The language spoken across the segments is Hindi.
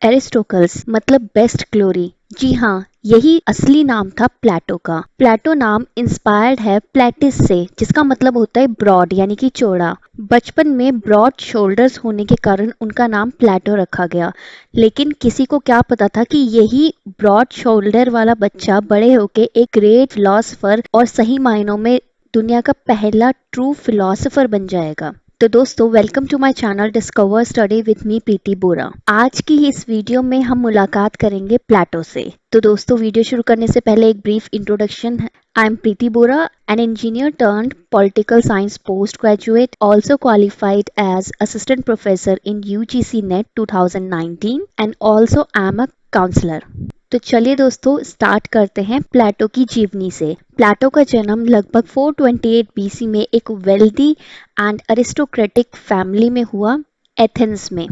एरिस्टोकल्स मतलब बेस्ट ग्लोरी। जी हाँ, यही असली नाम था प्लेटो का। प्लेटो नाम इंस्पायर्ड है प्लेटिस से, जिसका मतलब होता है ब्रॉड यानी कि चौड़ा। बचपन में ब्रॉड शोल्डर्स होने के कारण उनका नाम प्लेटो रखा गया, लेकिन किसी को क्या पता था कि यही ब्रॉड शोल्डर वाला बच्चा बड़े होके एक ग्रेट फिलोसोफर और सही मायनों में दुनिया का पहला ट्रू फिलोसोफर बन जाएगा। तो दोस्तों, welcome to my channel discover study with me Preeti Bora. आज की इस वीडियो में हम मुलाकात करेंगे प्लेटो से। तो दोस्तों, वीडियो शुरू करने से पहले एक ब्रीफ इंट्रोडक्शन है। I am Preeti Bora, an engineer turned political science postgraduate, also qualified as assistant professor in UGCNET 2019 and also am a counselor। तो चलिए दोस्तों, स्टार्ट करते हैं प्लेटो की जीवनी से। प्लेटो का जन्म लगभग 428 बीसी में एक वेल्दी एंड अरिस्टोक्रेटिक फैमिली में हुआ, एथेंस में।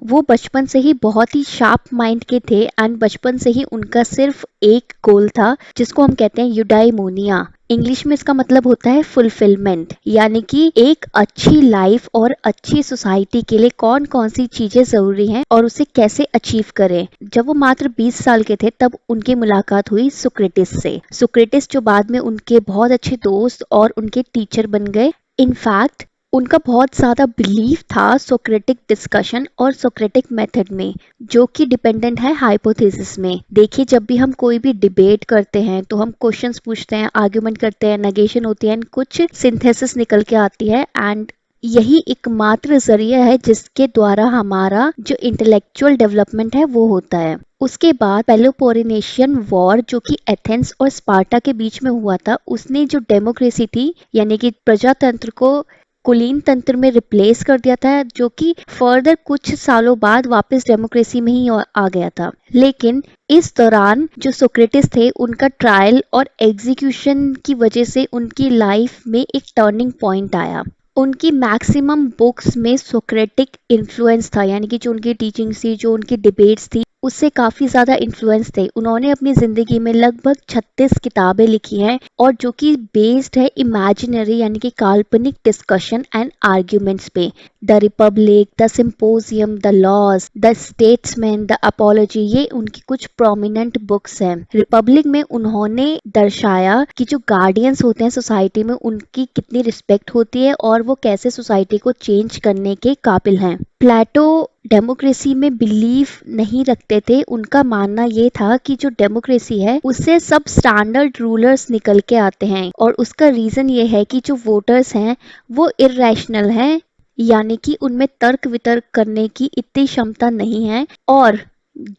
वो बचपन से ही बहुत ही शार्प माइंड के थे एंड बचपन से ही उनका सिर्फ एक गोल था, जिसको हम कहते हैं यूडाइमोनिया। इंग्लिश में इसका मतलब होता है फुलफिलमेंट, यानी कि एक अच्छी लाइफ और अच्छी सोसाइटी के लिए कौन कौन सी चीजें जरूरी हैं और उसे कैसे अचीव करें। जब वो मात्र 20 साल के थे तब उनकी मुलाकात हुई सुक्रेटिस से। सुक्रेटिस जो बाद में उनके बहुत अच्छे दोस्त और उनके टीचर बन गए। इनफैक्ट उनका बहुत ज़्यादा बिलीफ था सोक्रेटिक डिस्कशन और सोक्रेटिक मेथड में, जो कि डिपेंडेंट है हाइपोथेसिस में। देखिए, जब भी हम कोई भी डिबेट करते हैं तो हम क्वेश्चंस पूछते हैं, आर्ग्यूमेंट करते हैं, नेगेशन होती है, कुछ सिंथेसिस निकल के आती है एंड यही एकमात्र जरिया है जिसके द्वारा हमारा जो इंटेलेक्चुअल डेवलपमेंट है वो होता है। उसके बाद पेलोपोनेशियन वॉर, जो कि एथेंस और स्पार्टा के बीच में हुआ था, उसने जो डेमोक्रेसी थी यानी कि प्रजातंत्र को कुलीन तंत्र में रिप्लेस कर दिया था, जो कि फर्दर कुछ सालों बाद वापस डेमोक्रेसी में ही आ गया था। लेकिन इस दौरान जो सोक्रेटिस थे, उनका ट्रायल और एग्जीक्यूशन की वजह से उनकी लाइफ में एक टर्निंग पॉइंट आया। उनकी मैक्सिमम बुक्स में सोक्रेटिक इन्फ्लुएंस था, यानी कि जो उनकी टीचिंग थी, जो उनकी डिबेट्स थी, उससे काफी ज्यादा इन्फ्लुएंस थे। उन्होंने अपनी जिंदगी में लगभग 36 किताबें लिखी हैं और जो कि बेस्ड है इमेजिनरी यानी कि काल्पनिक डिस्कशन एंड आर्ग्यूमेंट्स पे। The Republic, the Symposium, the Laws, the Statesman, the Apology, ये उनकी कुछ प्रोमिनेंट बुक्स हैं। रिपब्लिक में उन्होंने दर्शाया कि जो गार्डियंस होते हैं सोसाइटी में, उनकी कितनी रिस्पेक्ट होती है और वो कैसे सोसाइटी को चेंज करने के काबिल हैं। प्लेटो डेमोक्रेसी में बिलीफ नहीं रखते थे। उनका मानना ये था कि जो डेमोक्रेसी है उससे सब स्टैंडर्ड रूलर्स निकल के आते हैं और उसका रीजन ये है कि जो वोटर्स हैं वो इर्रेशनल हैं, यानी कि उनमें तर्क वितर्क करने की इतनी क्षमता नहीं है और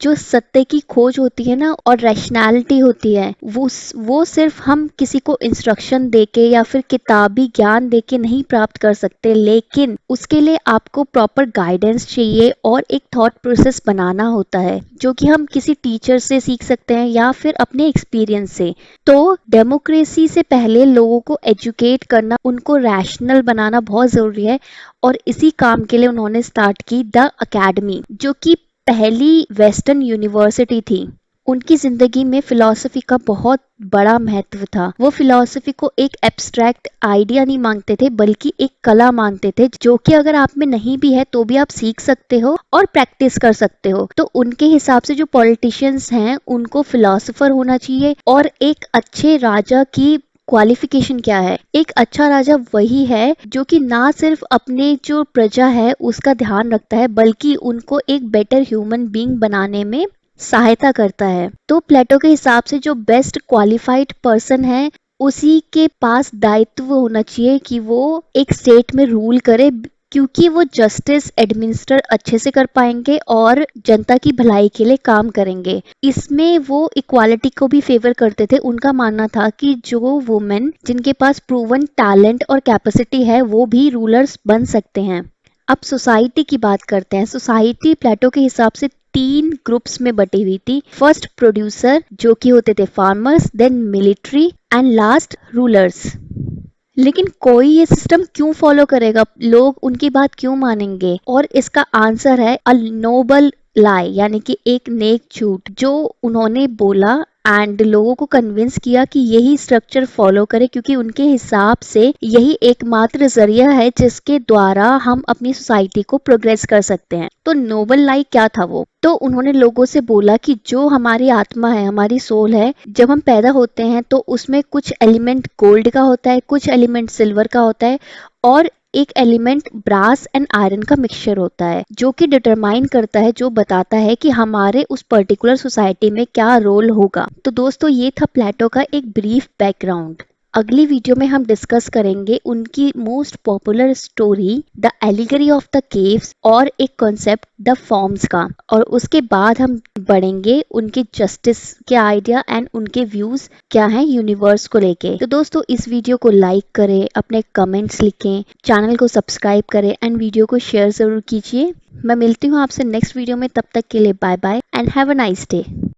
जो सत्य की खोज होती है ना और रैशनैलिटी होती है, वो सिर्फ हम किसी को इंस्ट्रक्शन देके या फिर किताबी ज्ञान देके नहीं प्राप्त कर सकते, लेकिन उसके लिए आपको प्रॉपर गाइडेंस चाहिए और एक थॉट प्रोसेस बनाना होता है, जो कि हम किसी टीचर से सीख सकते हैं या फिर अपने एक्सपीरियंस से। तो डेमोक्रेसी से पहले लोगों को एजुकेट करना, उनको रैशनल बनाना बहुत जरूरी है और इसी काम के लिए उन्होंने स्टार्ट की द अकेडमी, जो कि पहली वेस्टर्न यूनिवर्सिटी थी। उनकी जिंदगी में फिलॉसफी का बहुत बड़ा महत्व था। वो फिलॉसफी को एक एब्स्ट्रैक्ट आइडिया नहीं मानते थे, बल्कि एक कला मानते थे, जो कि अगर आप में नहीं भी है तो भी आप सीख सकते हो और प्रैक्टिस कर सकते हो। तो उनके हिसाब से जो पॉलिटिशियंस हैं उनको फिलॉसफर होना चाहिए। और एक अच्छे राजा की क्वालिफिकेशन क्या है? एक अच्छा राजा वही है जो कि ना सिर्फ अपने जो प्रजा है उसका ध्यान रखता है, बल्कि उनको एक बेटर ह्यूमन बीइंग बनाने में सहायता करता है। तो प्लेटो के हिसाब से जो बेस्ट क्वालिफाइड पर्सन है, उसी के पास दायित्व होना चाहिए कि वो एक स्टेट में रूल करे, क्योंकि वो जस्टिस एडमिनिस्टर अच्छे से कर पाएंगे और जनता की भलाई के लिए काम करेंगे। इसमें वो इक्वालिटी को भी फेवर करते थे। उनका मानना था कि जो वुमेन जिनके पास प्रूवन टैलेंट और कैपेसिटी है वो भी रूलर्स बन सकते हैं। अब सोसाइटी की बात करते हैं। सोसाइटी प्लेटो के हिसाब से 3 ग्रुप्स में बटी हुई थी। फर्स्ट प्रोड्यूसर, जो कि होते थे farmers, then military and last rulers. लेकिन कोई ये सिस्टम क्यों फॉलो करेगा? लोग उनकी बात क्यों मानेंगे? और इसका आंसर है अ नोबल लाई, यानी कि एक नेक झूठ। जो उन्होंने बोला एंड लोगों को कन्विंस किया कि यही स्ट्रक्चर फॉलो करें, क्योंकि उनके हिसाब से यही एकमात्र जरिया है जिसके द्वारा हम अपनी सोसाइटी को प्रोग्रेस कर सकते हैं। तो नोबल लाइक क्या था वो? तो उन्होंने लोगों से बोला कि जो हमारी आत्मा है, हमारी सोल है, जब हम पैदा होते हैं तो उसमें कुछ एलिमेंट गोल्ड का होता है, कुछ एलिमेंट सिल्वर का होता है, और एक एलिमेंट ब्रास एंड आयरन का मिक्सचर होता है, जो कि डिटरमाइन करता है, जो बताता है कि हमारे उस पर्टिकुलर सोसाइटी में क्या रोल होगा। तो दोस्तों, ये था प्लेटो का एक ब्रीफ बैकग्राउंड। अगली वीडियो में हम डिस्कस करेंगे उनकी most popular story the allegory of the caves और एक कॉन्सेप्ट द फॉर्म्स का, और उसके बाद हम बढ़ेंगे उनके जस्टिस के आइडिया एंड उनके व्यूज क्या हैं यूनिवर्स को लेके। तो दोस्तों, इस वीडियो को लाइक करें, अपने कमेंट्स लिखें, चैनल को सब्सक्राइब करें एंड वीडियो को शेयर जरूर कीजिए। मैं मिलती हूँ आपसे नेक्स्ट वीडियो में, तब तक के लिए bye bye and have a nice day.